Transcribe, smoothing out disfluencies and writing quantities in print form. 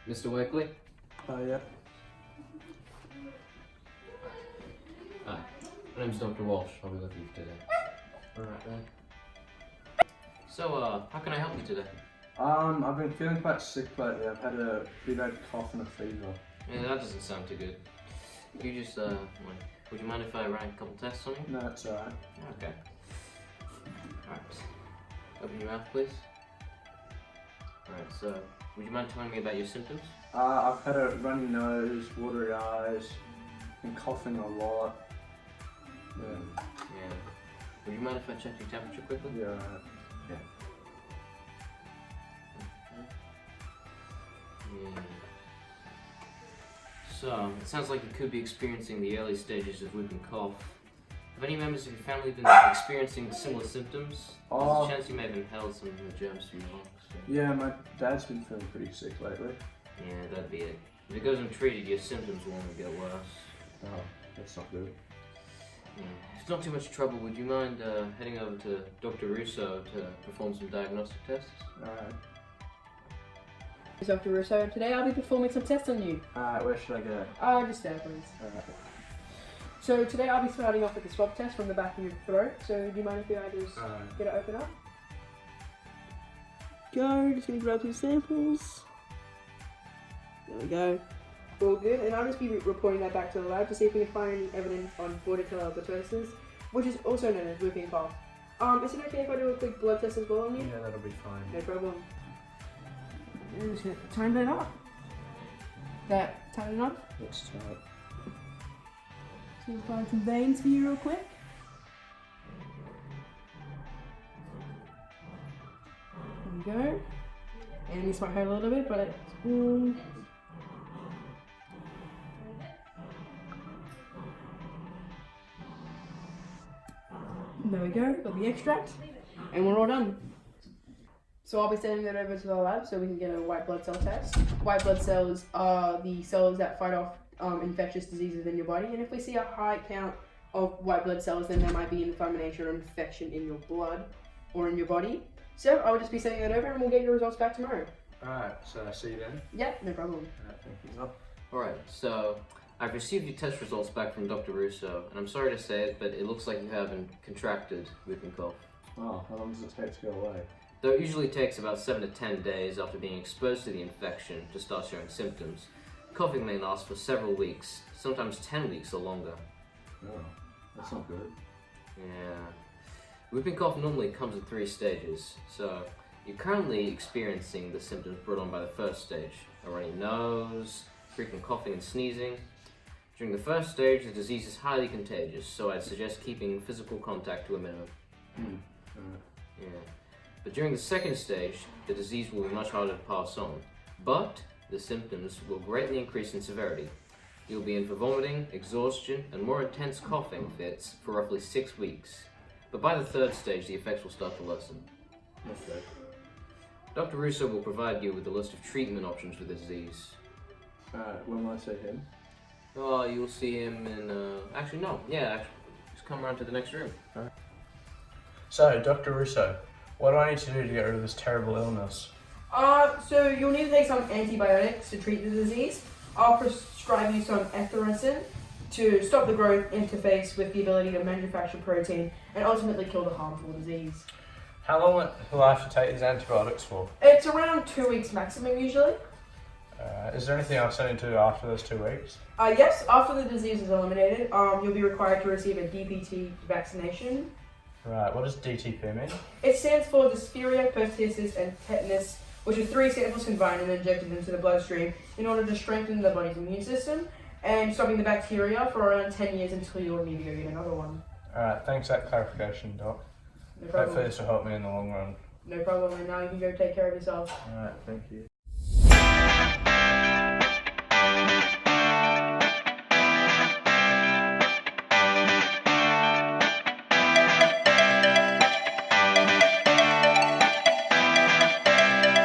Mr. Wakeley? Yeah. Hi, my name's Dr. Walsh. I'll be looking for you today. Alright then. So, how can I help you today? I've been feeling quite sick lately. I've had a pretty bad cough and a fever. Yeah, that doesn't sound too good. You just, would you mind if I ran a couple tests on you? No, it's alright. Okay. Alright. Open your mouth, please. Alright, so, would you mind telling me about your symptoms? I've had a runny nose, watery eyes, been coughing a lot. Yeah. Would you mind if I check your temperature quickly? Yeah, alright. Yeah. So, it sounds like you could be experiencing the early stages of whooping cough. Have any members of your family been experiencing similar symptoms? There's a chance you may have inhaled some of the germs through your lungs. Yeah, my dad's been feeling pretty sick lately. Yeah, that'd be it. If it goes untreated, your symptoms will only get worse. Oh, that's not good. Yeah. If it's not too much trouble, would you mind heading over to Dr. Russo to perform some diagnostic tests? Alright. Dr. Russo, today I'll be performing some tests on you. Alright, where should I go? Just there, please. Alright. So today I'll be starting off with the swab test from the back of your throat. So do you mind if I just get it open up? Go, just gonna grab some samples. There we go. All good, and I'll just be reporting that back to the lab to see if we can find any evidence on bordetellelopatosis, which is also known as whooping cough. Is it okay if I do a quick blood test as well on you? Yeah, that'll be fine. No problem. I'm just gonna time that up. Time it up. Let's start. So we'll find some veins for you real quick. There we go. And this might hurt a little bit, but it's There we go, got the extract, and we're all done. So I'll be sending that over to the lab so we can get a white blood cell test. White blood cells are the cells that fight off infectious diseases in your body, and if we see a high count of white blood cells, then there might be inflammation or infection in your blood or in your body. So I'll just be sending that over and we'll get your results back tomorrow. Alright, so I see you then? Yeah, no problem. Alright, thank you. Alright, so I've received your test results back from Dr. Russo, and I'm sorry to say it, but it looks like you haven't contracted whooping cough. Oh, how long does it take to go away? Though it usually takes about 7 to 10 days after being exposed to the infection to start showing symptoms. Coughing may last for several weeks, sometimes 10 weeks or longer. Oh, that's not good. Yeah. Whooping cough normally comes in 3 stages, so you're currently experiencing the symptoms brought on by the first stage: a runny nose, frequent coughing and sneezing. During the first stage, the disease is highly contagious, so I'd suggest keeping physical contact to a minimum. Yeah. But during the second stage, the disease will be much harder to pass on, but the symptoms will greatly increase in severity. You'll be in for vomiting, exhaustion, and more intense coughing fits for roughly 6 weeks. But by the third stage, the effects will start to lessen. Okay. Dr. Russo will provide you with a list of treatment options for the disease. Alright, when will I see him? Oh, you'll see him in, just come around to the next room. Alright. So, Dr. Russo, what do I need to do to get rid of this terrible illness? So you'll need to take some antibiotics to treat the disease. I'll prescribe you some erythromycin to stop the growth, interface with the ability to manufacture protein, and ultimately kill the harmful disease. How long will I have to take these antibiotics for? It's around 2 weeks maximum usually. Is there anything else I need to do after those 2 weeks? Yes, after the disease is eliminated, you'll be required to receive a DPT vaccination. Right, what does DTP mean? It stands for diphtheria, pertussis, and tetanus, which are 3 samples combined and injected into the bloodstream in order to strengthen the body's immune system and stopping the bacteria for around 10 years until you'll need to go get another one. Alright, thanks for that clarification, Doc. No problem. Hopefully this will help me in the long run. No problem, and now you can go take care of yourself. Alright, thank you.